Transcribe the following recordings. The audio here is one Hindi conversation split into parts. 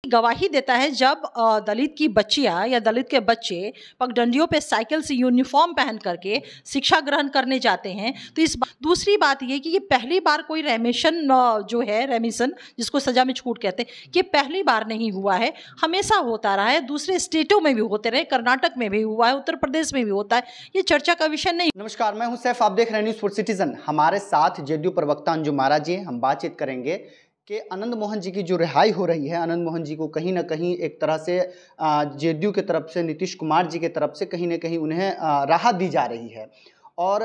गवाही देता है जब दलित की बच्चियां या दलित के बच्चे पगडंडियों पे साइकिल से यूनिफॉर्म पहन करके शिक्षा ग्रहण करने जाते हैं। तो दूसरी बात ये कि ये पहली बार कोई रेमिशन जिसको सजा में छूट कहते हैं, ये पहली बार नहीं हुआ है, हमेशा होता रहा है। दूसरे स्टेटों में भी होते रहे, कर्नाटक में भी हुआ है, उत्तर प्रदेश में भी होता है, ये चर्चा का विषय नहीं। नमस्कार, मैं हूं सैफ, आप देख रहे हैं न्यूज़ फॉर सिटीजन। हमारे साथ जेडीयू प्रवक्ता अंजुम महाराज जी हैं। हम बातचीत करेंगे कि आनंद मोहन जी की जो रिहाई हो रही है, आनंद मोहन जी को कहीं ना कहीं एक तरह से जेडीयू की तरफ से, नीतीश कुमार जी की तरफ से कहीं ना कहीं उन्हें राहत दी जा रही है। और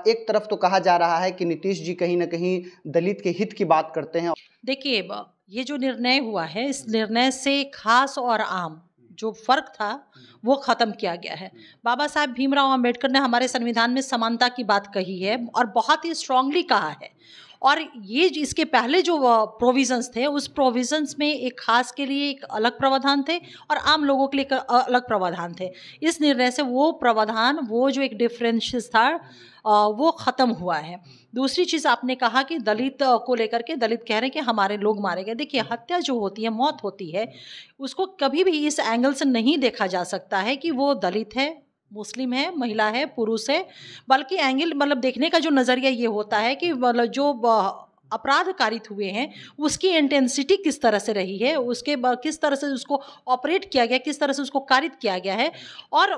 एक तरफ तो कहा जा रहा है कि नीतीश जी कहीं ना कहीं दलित के हित की बात करते हैं। देखिए, ये जो निर्णय हुआ है, इस निर्णय से खास और आम जो फर्क था वो खत्म किया गया है। बाबा साहेब भीमराव अंबेडकर ने हमारे संविधान में समानता की बात कही है और बहुत ही स्ट्रांगली कहा है। और ये इसके पहले जो प्रोविजंस थे, उस प्रोविजंस में एक खास के लिए एक अलग प्रावधान थे और आम लोगों के लिए एक अलग प्रावधान थे। इस निर्णय से वो प्रावधान, वो जो एक डिफरेंशियस था, वो ख़त्म हुआ है। दूसरी चीज़ आपने कहा कि दलित को लेकर के दलित कह रहे हैं कि हमारे लोग मारे गए। देखिए, हत्या जो होती है, मौत होती है, उसको कभी भी इस एंगल से नहीं देखा जा सकता है कि वो दलित है, मुस्लिम है, महिला है, पुरुष है, बल्कि एंगल देखने का जो नज़रिया ये होता है कि जो अपराध कारित हुए हैं उसकी इंटेंसिटी किस तरह से रही है, उसके किस तरह से उसको ऑपरेट किया गया, किस तरह से उसको कारित किया गया है, और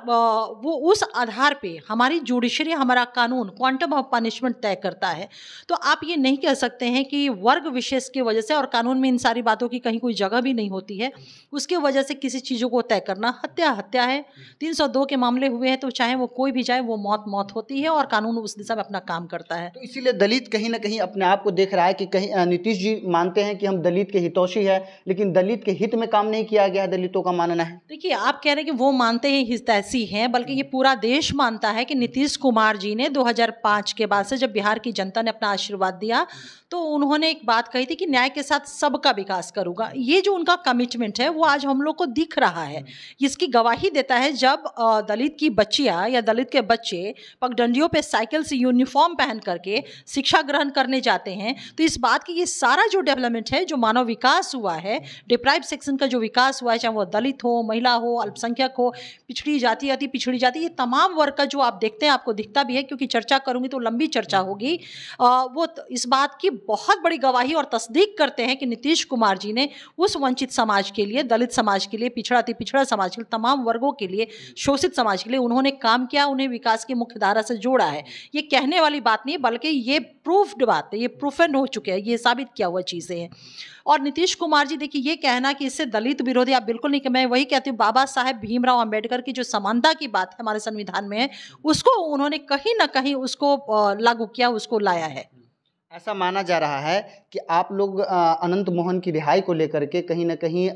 वो उस आधार पे हमारी जुडिशरी, हमारा कानून क्वांटम ऑफ पनिशमेंट तय करता है। तो आप ये नहीं कह सकते हैं कि वर्ग विशेष की वजह से, और कानून में इन सारी बातों की कहीं कोई जगह भी नहीं होती है, उसके वजह से किसी चीज़ों को तय करना। हत्या हत्या है। 302 के मामले हुए हैं तो चाहे वो कोई भी जाए, वो मौत होती है और कानून उस दिशा में अपना काम करता है। तो इसीलिए दलित कहीं ना कहीं अपने आप को देख रहा है कि कहीं नीतीश जी मानते हैं कि हम दलित के हितैषी है, लेकिन दलित के हित में काम नहीं किया गया है, दलितों का मानना है। देखिए, आप कह रहे हैं कि वो मानते हैं हितैषी हैं, बल्कि ये पूरा देश मानता है कि नीतीश कुमार जी ने 2005 के बाद से, जब बिहार की जनता ने अपना आशीर्वाद दिया, तो उन्होंने एक बात कही थी कि न्याय के साथ सबका विकास करूंगा। ये जो उनका कमिटमेंट है वो आज हम लोग को दिख रहा है। इसकी गवाही देता है जब दलित की बच्चियां या दलित के बच्चे पगडंडियों पे साइकिल से यूनिफॉर्म पहन करके शिक्षा ग्रहण करने जाते हैं। तो इस बात की, ये सारा जो डेवलपमेंट है, जो मानव विकास हुआ है, डिप्राइव सेक्शन का जो विकास हुआ है, चाहे वो दलित हो, महिला हो, अल्पसंख्यक हो, पिछड़ी जाति, अति पिछड़ी जाति, ये तमाम वर्ग का जो आप देखते हैं, आपको दिखता भी है, क्योंकि चर्चा करूंगी तो लंबी चर्चा होगी। वो इस बात की बहुत बड़ी गवाही और तस्दीक करते हैं कि नीतीश कुमार जी ने उस वंचित समाज के लिए, दलित समाज के लिए, पिछड़ा अति पिछड़ा समाज के लिए, तमाम वर्गों के लिए, शोषित समाज के लिए उन्होंने काम किया, उन्हें विकास की मुख्य धारा से जोड़ा है। ये कहने वाली बात नहीं, बल्कि ये प्रूफ्ड बात है, ये प्रूफन हो चुके हैं, ये साबित किया हुआ चीज़ें हैं। और नीतीश कुमार जी, देखिए, ये कहना कि इससे दलित विरोधी, आप बिल्कुल नहीं, मैं वही कहती हूँ, बाबा साहेब भीमराव अंबेडकर की जो समानता की बात है हमारे संविधान में है, उसको उन्होंने कहीं ना कहीं उसको लागू किया, उसको लाया है। ऐसा माना जा रहा है कि आप लोग अनंत मोहन की रिहाई को लेकर के कहीं ना कहीं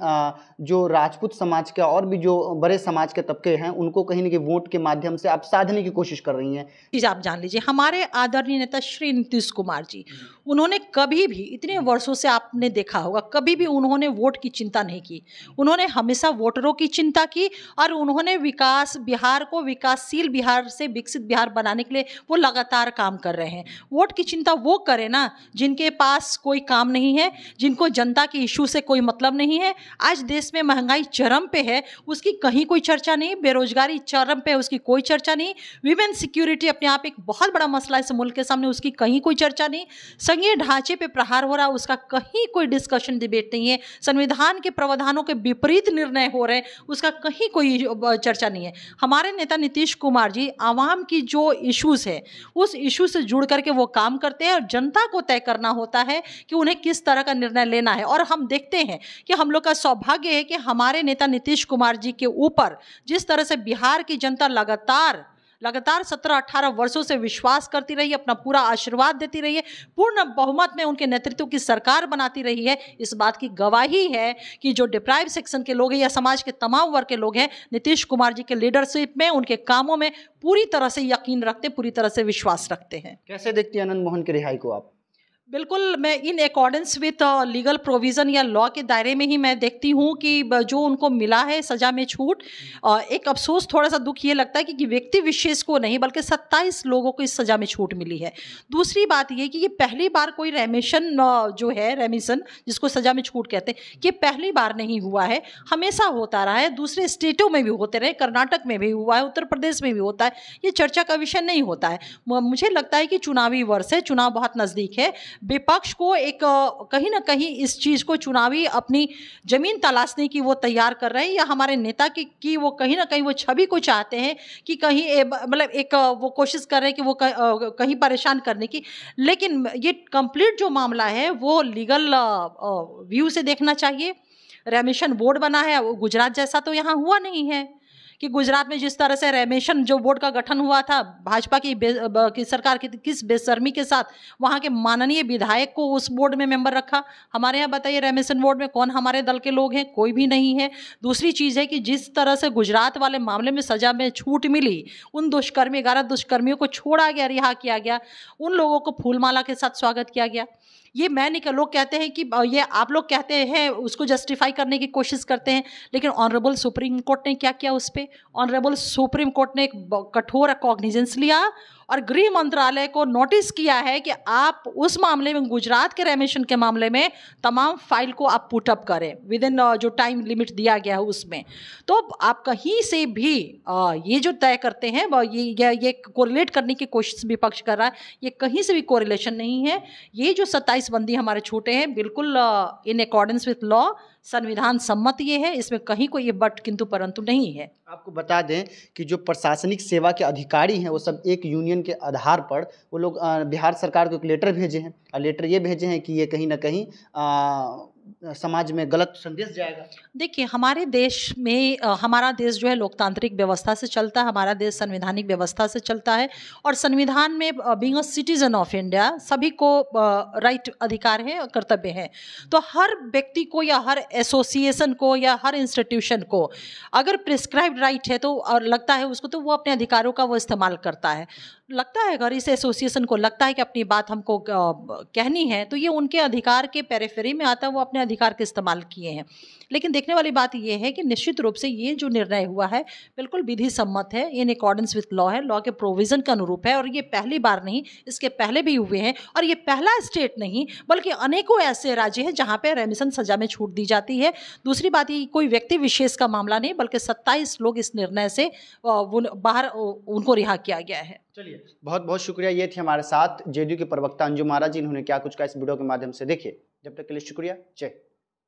जो राजपूत समाज के और भी जो बड़े समाज के तबके हैं, उनको कहीं ना कहीं वोट के माध्यम से आप साधने की कोशिश कर रही हैं। चीज़ आप जान लीजिए, हमारे आदरणीय नेता श्री नीतीश कुमार जी, उन्होंने कभी भी, इतने वर्षों से आपने देखा होगा, कभी भी उन्होंने वोट की चिंता नहीं की। उन्होंने हमेशा वोटरों की चिंता की और उन्होंने विकास, बिहार को विकासशील बिहार से विकसित बिहार बनाने के लिए वो लगातार काम कर रहे हैं। वोट की चिंता वो करें ना जिनके पास कोई काम नहीं है, जिनको जनता के इशू से कोई मतलब नहीं है। आज देश में महंगाई चरम पे है, उसकी कहीं कोई चर्चा नहीं। बेरोजगारी चरम पे है, उसकी कोई चर्चा नहीं। विमेन सिक्योरिटी अपने आप एक बहुत बड़ा मसला है इस मुल्क के सामने, उसकी कहीं कोई चर्चा नहीं। संघीय ढांचे पे प्रहार हो रहा है, उसका कहीं कोई डिस्कशन, डिबेट नहीं है। संविधान के प्रावधानों के विपरीत निर्णय हो रहे हैं, उसका कहीं कोई चर्चा नहीं है। हमारे नेता नीतीश कुमार जी आवाम की जो इशूज़ है, उस इशू से जुड़ करके वो काम करते हैं और जनता को तय करना होता है कि उन्हें किस तरह का निर्णय लेना है। और हम देखते हैं कि हम लोग का सौभाग्य है कि हमारे नेता नीतीश कुमार जी के ऊपर जिस तरह से बिहार की जनता लगातार 17-18 वर्षों से विश्वास करती रही है, अपना पूरा आशीर्वाद देती रही है, पूर्ण बहुमत में उनके नेतृत्व की सरकार बनाती रही है, इस बात की गवाही है कि जो डिप्राइव सेक्शन के लोग हैं या समाज के तमाम वर्ग के लोग हैं, नीतीश कुमार जी के लीडरशिप में, उनके कामों में पूरी तरह से यकीन रखते, पूरी तरह से विश्वास रखते हैं। कैसे देखती हैं आनंद मोहन की रिहाई को आप? बिल्कुल, मैं in accordance with legal provision या लॉ के दायरे में ही मैं देखती हूँ कि जो उनको मिला है सज़ा में छूट, एक अफ़सोस, थोड़ा-सा दुःख ये लगता है कि व्यक्ति विशेष को नहीं बल्कि 27 लोगों को इस सज़ा में छूट मिली है। दूसरी बात ये कि ये पहली बार कोई जो है रेमिशन जिसको सज़ा में छूट कहते हैं, ये पहली बार नहीं हुआ है, हमेशा होता रहा है, दूसरे स्टेटों में भी होते रहे, कर्नाटक में भी हुआ है, उत्तर प्रदेश में भी होता है, ये चर्चा का विषय नहीं होता है। मुझे लगता है कि चुनावी वर्ष है, चुनाव बहुत नज़दीक है, विपक्ष को एक कहीं न कहीं इस चीज़ को चुनावी अपनी ज़मीन तलाशने की वो तैयार कर रहे हैं, या हमारे नेता की वो कहीं न कहीं वो छवि को चाहते हैं कि कहीं मतलब एक वो कोशिश कर रहे हैं कि वो कहीं परेशान करने की। लेकिन ये कंप्लीट जो मामला है वो लीगल व्यू से देखना चाहिए। रेमिशन बोर्ड बना है, वो गुजरात जैसा तो यहाँ हुआ नहीं है कि गुजरात में जिस तरह से रेमिशन जो बोर्ड का गठन हुआ था, भाजपा की सरकार की किस बेशर्मी के साथ वहाँ के माननीय विधायक को उस बोर्ड में मेंबर रखा। हमारे यहाँ बताइए रेमिशन बोर्ड में कौन हमारे दल के लोग हैं? कोई भी नहीं है। दूसरी चीज़ है कि जिस तरह से गुजरात वाले मामले में सज़ा में छूट मिली, उन 11 दुष्कर्मियों को छोड़ा गया, रिहा किया गया, उन लोगों को फूलमाला के साथ स्वागत किया गया। ये मैं नहीं, लोग कहते हैं कि ये आप लोग कहते हैं, उसको जस्टिफाई करने की कोशिश करते हैं, लेकिन ऑनरेबल सुप्रीम कोर्ट ने क्या किया उस पे? ऑनरेबल सुप्रीम कोर्ट ने एक कठोर कॉग्निजेंस लिया और गृह मंत्रालय को नोटिस किया है कि आप उस मामले में, गुजरात के रेमिशन के मामले में, तमाम फाइल को आप पुट अप करें विद इन जो टाइम लिमिट दिया गया है उसमें। तो आप कहीं से भी ये जो तय करते हैं, ये कोरिलेट करने की कोशिश विपक्ष कर रहा है, ये कहीं से भी कोरिलेशन नहीं है। ये जो 27 बंदी हमारे छूटे हैं, बिल्कुल इन अकॉर्डेंस विथ लॉ, संविधान सम्मत ये है, इसमें कहीं कोई ये बट किंतु परंतु नहीं है। आपको बता दें कि जो प्रशासनिक सेवा के अधिकारी हैं वो सब एक यूनियन के आधार पर वो लोग बिहार सरकार को एक लेटर भेजे हैं, और लेटर ये भेजे हैं कि ये कहीं ना कहीं समाज में गलत संदेश जाएगा। देखिए, हमारे देश में हमारा देश जो है लोकतांत्रिक व्यवस्था से चलता है, हमारा देश संवैधानिक व्यवस्था से चलता है, और संविधान में being a citizen of India सभी को राइट, अधिकार है और कर्तव्य है। तो हर व्यक्ति को या हर एसोसिएशन को या हर इंस्टीट्यूशन को अगर प्रिस्क्राइब्ड राइट है तो, और लगता है उसको, तो वो अपने अधिकारों का वो इस्तेमाल करता है। लगता है अगर इस एसोसिएशन को लगता है कि अपनी बात हमको कहनी है, तो ये उनके अधिकार के पेरिफेरी में आता है, वो अपने अधिकार के इस्तेमाल किए हैं। लेकिन देखने वाली बात ये है कि निश्चित रूप से ये जो निर्णय हुआ है बिल्कुल विधि सम्मत है, इन अकॉर्डेंस विथ लॉ है, लॉ के प्रोविज़न के अनुरूप है, और ये पहली बार नहीं, इसके पहले भी हुए हैं, और ये पहला स्टेट नहीं बल्कि अनेकों ऐसे राज्य हैं जहाँ पे रेमिशन सजा में छूट दी जाती है। दूसरी बात, ये कोई व्यक्ति विशेष का मामला नहीं, बल्कि 27 लोग इस निर्णय से बाहर उनको रिहा किया गया है। चलिए, बहुत बहुत शुक्रिया। ये थे हमारे साथ जेडीयू के प्रवक्ता अंजुम आरा जी, इन्होंने क्या कुछ कहा इस वीडियो के माध्यम से। देखिए, जब तक के लिए शुक्रिया। जय।